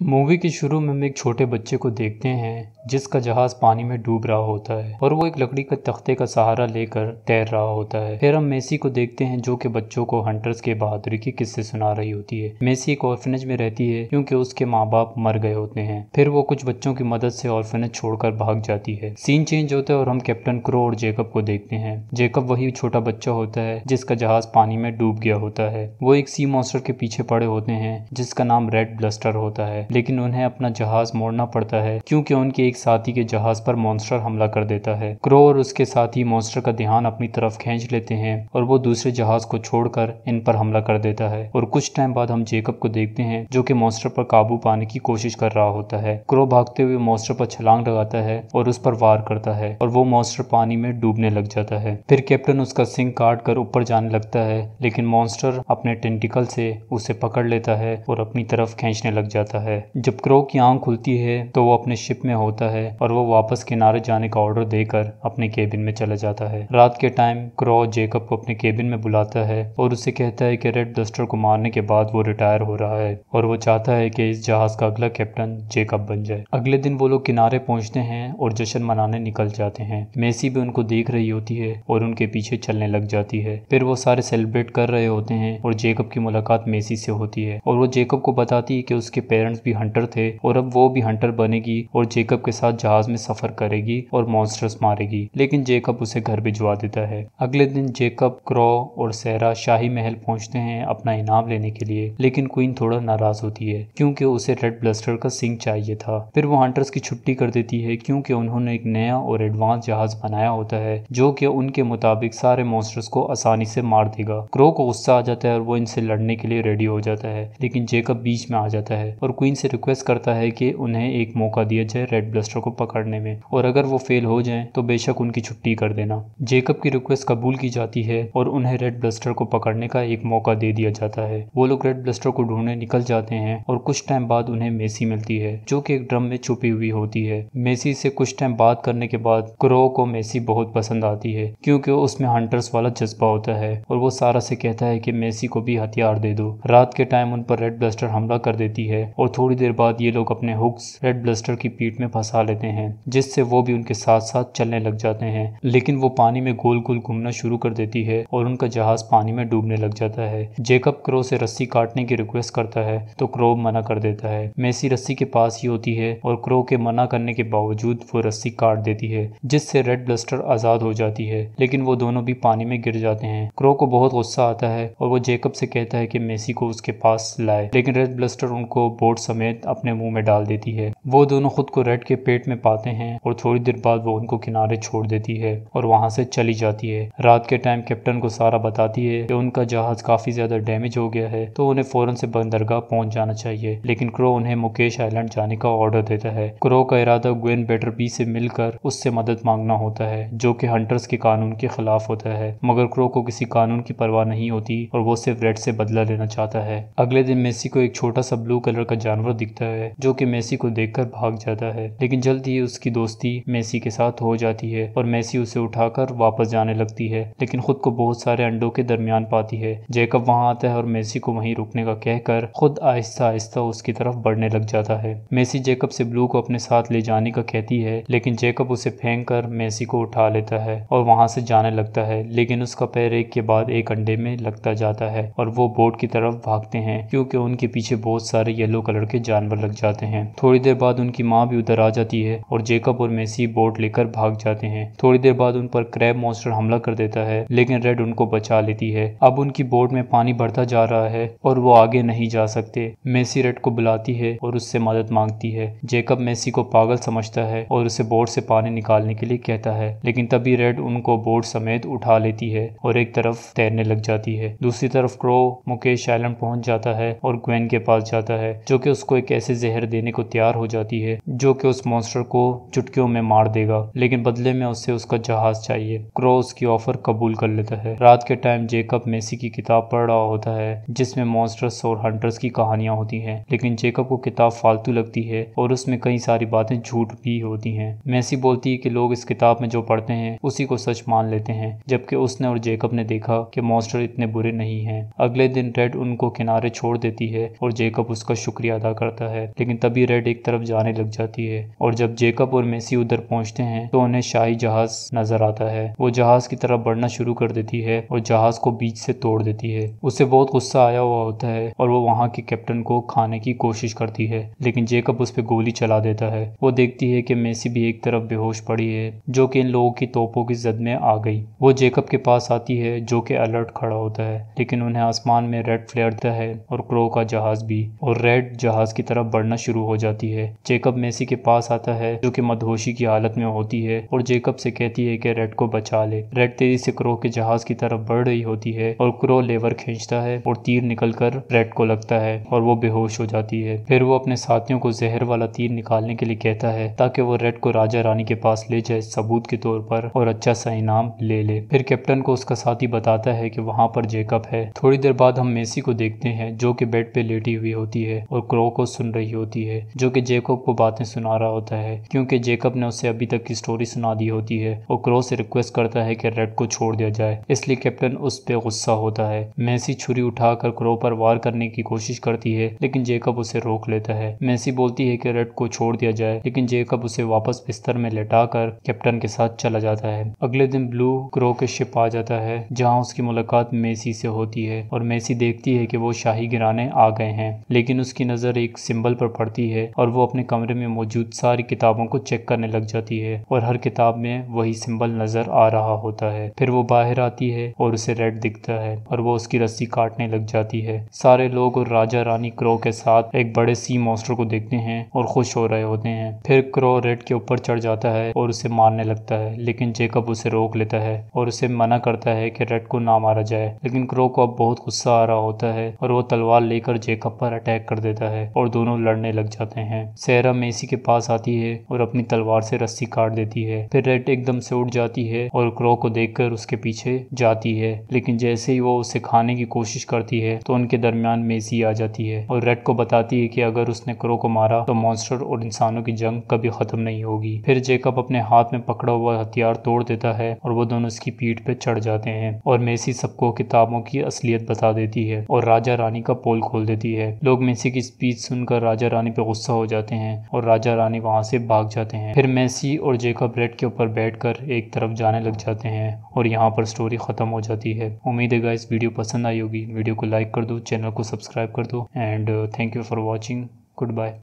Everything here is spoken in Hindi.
मूवी के शुरू में हम एक छोटे बच्चे को देखते हैं जिसका जहाज पानी में डूब रहा होता है और वो एक लकड़ी के तख्ते का सहारा लेकर तैर रहा होता है। फिर हम मेसी को देखते हैं जो कि बच्चों को हंटर्स के बहादुरी के किस्से सुना रही होती है। मेसी एक ऑर्फनेज में रहती है क्योंकि उसके माँ बाप मर गए होते हैं। फिर वो कुछ बच्चों की मदद से ऑर्फनेज छोड़कर भाग जाती है। सीन चेंज होता है और हम कैप्टन क्रो और जेकब को देखते हैं। जेकब वही छोटा बच्चा होता है जिसका जहाज पानी में डूब गया होता है। वो एक सी मॉन्स्टर के पीछे पड़े होते हैं जिसका नाम रेड ब्लस्टर होता है, लेकिन उन्हें अपना जहाज मोड़ना पड़ता है क्योंकि उनके एक साथी के जहाज पर मॉन्स्टर हमला कर देता है। क्रो और उसके साथी मॉन्स्टर का ध्यान अपनी तरफ खींच लेते हैं और वो दूसरे जहाज को छोड़कर इन पर हमला कर देता है। और कुछ टाइम बाद हम जेकब को देखते हैं जो कि मॉन्स्टर पर काबू पाने की कोशिश कर रहा होता है। क्रो भागते हुए मॉन्स्टर पर छलांग लगाता है और उस पर वार करता है और वो मॉन्स्टर पानी में डूबने लग जाता है। फिर कैप्टन उसका सिंग काट कर ऊपर जाने लगता है, लेकिन मॉन्स्टर अपने टेंटिकल से उसे पकड़ लेता है और अपनी तरफ खींचने लग जाता है। जब क्रो की आंख खुलती है तो वो अपने शिप में होता है और वो वापस किनारे जाने का ऑर्डर देकर अपने केबिन में चला जाता है। रात के टाइम क्रो जेकब को अपने केबिन में बुलाता है और उससे कहता है कि रेड ब्लस्टर को मारने के बाद वो रिटायर हो रहा है और वो चाहता है कि इस जहाज का अगला कैप्टन जेकब बन जाए। अगले दिन वो लोग किनारे पहुंचते हैं और जश्न मनाने निकल जाते हैं। मेसी भी उनको देख रही होती है और उनके पीछे चलने लग जाती है। फिर वो सारे सेलिब्रेट कर रहे होते हैं और जेकब की मुलाकात मेसी से होती है और वो जेकब को बताती है कि उसके पेरेंट्स भी हंटर थे और अब वो भी हंटर बनेगी और जेकब के साथ जहाज में सफर करेगी और मॉन्स्टर्स मारेगी, लेकिन जेकब उसे घर भिजवा देता है। अगले दिन जेकब, क्रो और सेरा शाही महल पहुंचते हैं अपना इनाम लेने के लिए, लेकिन क्वीन थोड़ा नाराज होती है क्योंकि उसे रेड ब्लस्टर का सिंग चाहिए था। फिर वो हंटर्स की छुट्टी कर देती है क्योंकि उन्होंने एक नया और एडवांस जहाज बनाया होता है जो कि उनके मुताबिक सारे मॉन्स्टर्स को आसानी से मार देगा। क्रो को गुस्सा आ जाता है और वो इनसे लड़ने के लिए रेडी हो जाता है, लेकिन जेकब बीच में आ जाता है और क्वीन से रिक्वेस्ट करता है कि उन्हें एक मौका दिया जाए रेड ब्लस्टर को पकड़ने में, और अगर वो फेल हो जाएं तो बेशक उनकी छुट्टी कर देना। जेकब की रिक्वेस्ट कबूल की जाती है और उन्हें रेड ब्लस्टर को पकड़ने का एक मौका दे दिया जाता है। वो लोग रेड ब्लस्टर को ढूंढने निकल जाते हैं और कुछ टाइम बाद उन्हें मेसी मिलती है जो कि एक ड्रम में छुपी हुई होती है। मेसी से कुछ टाइम बात करने के बाद क्रो को मेसी बहुत पसंद आती है क्योंकि उसमें हंटर्स वाला जज्बा होता है और वो सारा से कहता है कि मेसी को भी हथियार दे दो। रात के टाइम उन पर रेड ब्लस्टर हमला कर देती है और थोड़ी देर बाद ये लोग अपने हुक्स रेड ब्लस्टर की पीठ में फंसा लेते हैं जिससे वो भी उनके साथ साथ चलने लग जाते हैं, लेकिन वो पानी में गोल गोल घूमना शुरू कर देती है और उनका जहाज पानी में डूबने लग जाता है। जेकब क्रो से रस्सी काटने की रिक्वेस्ट करता है तो क्रो मना कर देता है। मेसी रस्सी के पास ही होती है और क्रो के मना करने के बावजूद वो रस्सी काट देती है जिससे रेड ब्लस्टर आजाद हो जाती है, लेकिन वो दोनों भी पानी में गिर जाते हैं। क्रो को बहुत गुस्सा आता है और वो जेकब से कहता है कि मेसी को उसके पास लाए, लेकिन रेड ब्लस्टर उनको बोट समेत अपने मुंह में डाल देती है। वो दोनों खुद को रेड के पेट में पाते हैं और थोड़ी देर बाद वो उनको किनारे छोड़ देती है और वहां से चली जाती है। रात के टाइम कैप्टन को सारा बताती है कि उनका जहाज काफी ज्यादा डैमेज हो गया है तो उन्हें फौरन से बंदरगाह पहुंच जाना चाहिए, लेकिन क्रो उन्हें मुकेश आइलैंड जाने का ऑर्डर देता है। क्रो का इरादा ग्वेन बेटरबी से मिलकर उससे मदद मांगना होता है जो कि हंटर्स के कानून के खिलाफ होता है, मगर क्रो को किसी कानून की परवाह नहीं होती और वो सिर्फ रेड से बदला लेना चाहता है। अगले दिन मेसी को एक छोटा सा ब्लू कलर का जानवर दिखता है जो कि मेसी को देखकर भाग जाता है, लेकिन जल्द ही उसकी दोस्ती मेसी के साथ हो जाती है और मेसी उसे उठाकर वापस जाने लगती है, लेकिन खुद को बहुत सारे अंडों के दरमियान पाती है। जेकब वहां आता है और मेसी को वहीं रुकने का कहकर खुद आहिस्ता आहिस्ता उसकी तरफ बढ़ने लग जाता है। मेसी जेकब से ब्लू को अपने साथ ले जाने का कहती है, लेकिन जेकब उसे फेंक कर मेसी को उठा लेता है और वहां से जाने लगता है, लेकिन उसका पैर एक के बाद एक अंडे में लगता जाता है और वो बोट की तरफ भागते हैं क्योंकि उनके पीछे बहुत सारे येलो कलर के जानवर लग जाते हैं। थोड़ी देर बाद उनकी माँ भी उधर आ जाती है और जेकब और मेसी बोट लेकर भाग जाते हैं। थोड़ी देर बाद उन पर क्रैब मॉन्स्टर हमला कर देता है, लेकिन रेड उनको बचा लेती है। अब उनकी बोट में पानी बढ़ता जा रहा है और वो आगे नहीं जा सकते। मेसी रेड को बुलाती है और उससे मदद मांगती है। जेकब मेसी को पागल समझता है और उसे बोट से पानी निकालने के लिए कहता है, लेकिन तभी रेड उनको बोट समेत उठा लेती है और एक तरफ तैरने लग जाती है। दूसरी तरफ क्रो मुकेश आइलैंड पहुंच जाता है और ग्वेन के पास जाता है जो कि उसको एक ऐसे जहर देने को तैयार हो जाती है जो कि उस मॉन्स्टर को चुटकियों में मार देगा, लेकिन बदले में उससे उसका जहाज चाहिए। क्रो उसकी ऑफर कबूल कर लेता है। रात के टाइम जेकब मेसी की किताब पढ़ रहा होता है जिसमें मॉन्स्टर्स और हंटर्स की कहानियां होती हैं, लेकिन जेकब को किताब फालतू लगती है और उसमें कई सारी बातें झूठ भी होती हैं। मेसी बोलती है कि लोग इस किताब में जो पढ़ते हैं उसी को सच मान लेते हैं, जबकि उसने और जेकब ने देखा कि मॉन्स्टर इतने बुरे नहीं हैं। अगले दिन रेड उनको किनारे छोड़ देती है और जेकब उसका शुक्रिया अदा अदा करता है, लेकिन तभी रेड एक तरफ जाने लग जाती है और जब जेकब और मेसी उधर पहुंचते हैं तो उन्हें शाही जहाज नजर आता है। वो जहाज की तरफ बढ़ना शुरू कर देती है और जहाज को बीच से तोड़ देती है। उसे बहुत गुस्सा आया हुआ होता है और वो वहाँ के कैप्टन को खाने की कोशिश करती है, लेकिन जेकब उस पर गोली चला देता है। वो देखती है कि मेसी भी एक तरफ बेहोश पड़ी है, जो कि इन लोगों की तोपों की जद में आ गई। वो जेकब के पास आती है, जो कि अलर्ट खड़ा होता है, लेकिन उन्हें आसमान में रेड फ्लेयर दिखता है और क्रो का जहाज भी, और रेड जहाज की तरफ बढ़ना शुरू हो जाती है। जेकब मेसी के पास आता है, जो कि मदहोशी की हालत में होती है, और जेकब से कहती है कि रेड को बचा ले। रेड तेजी से क्रो के जहाज की तरफ बढ़ रही होती है और क्रो लेवर खींचता है और तीर निकलकर रेड को लगता है और वो बेहोश हो जाती है। फिर वो अपने साथियों को जहर वाला तीर निकालने के लिए कहता है ताकि वो रेड को राजा रानी के पास ले जाए सबूत के तौर पर और अच्छा सा इनाम ले ले। फिर कैप्टन को उसका साथी बताता है कि वहाँ पर जेकब है। थोड़ी देर बाद हम मेसी को देखते हैं, जो कि बेड पे लेटी हुई होती है और क्रो को सुन रही होती है, जो कि जेकब को बातें सुना रहा होता है, क्योंकि जेकब ने उसे अभी तक की स्टोरी सुना दी होती है और क्रो से रिक्वेस्ट करता है कि रेड को छोड़ दिया जाए। इसलिए कैप्टन उस पे गुस्सा होता है। मेसी छुरी उठाकर क्रो पर वार करने की कोशिश करती है, लेकिन जेकब उसे रोक लेता है। मेसी बोलती है कि रेड को छोड़ दिया जाए, लेकिन जेकब उसे वापस बिस्तर में लेटाकर कैप्टन के साथ चला जाता है। अगले दिन ब्लू क्रो के शिप आ जाता है, जहां उसकी मुलाकात मेसी से होती है और मेसी देखती है कि वो शाही गिराने आ गए हैं, लेकिन उसकी नजर एक सिंबल पर पड़ती है और वो अपने कमरे में मौजूद सारी किताबों को चेक करने लग जाती है और हर किताब में वही सिंबल नजर आ रहा होता है। फिर वो बाहर आती है और उसे रेड दिखता है और वो उसकी रस्सी काटने लग जाती है। सारे लोग और राजा रानी क्रो के साथ एक बड़े सी मॉन्स्टर को देखते हैं और खुश हो रहे होते हैं। फिर क्रो रेड के ऊपर चढ़ जाता है और उसे मारने लगता है, लेकिन जेकब उसे रोक लेता है और उसे मना करता है कि रेड को ना मारा जाए। लेकिन क्रो को अब बहुत गुस्सा आ रहा होता है और वो तलवार लेकर जेकब पर अटैक कर देता है और दोनों लड़ने लग जाते हैं। सेहरा मेसी के पास आती है और अपनी तलवार से रस्सी काट देती है। फिर रेड एकदम से उठ जाती है और क्रो को देखकर उसके पीछे जाती है, लेकिन जैसे ही वो उसे खाने की कोशिश करती है तो उनके दरमियान मेसी आ जाती है और रेड को बताती है कि अगर उसने क्रो को मारा तो मॉन्स्टर और इंसानों की जंग कभी खत्म नहीं होगी। फिर जेकब अपने हाथ में पकड़ा हुआ हथियार तोड़ देता है और वो दोनों उसकी पीठ पे चढ़ जाते हैं और मेसी सबको किताबों की असलियत बता देती है और राजा रानी का पोल खोल देती है। लोग मेसी की स्पीच सुनकर राजा रानी पे गुस्सा हो जाते हैं और राजा रानी वहां से भाग जाते हैं। फिर मेसी और जेकब रेड के ऊपर बैठकर एक तरफ जाने लग जाते हैं और यहाँ पर स्टोरी खत्म हो जाती है। उम्मीद है गाइस वीडियो पसंद आई होगी। वीडियो को लाइक कर दो, चैनल को सब्सक्राइब कर दो and thank you for watching. Good bye.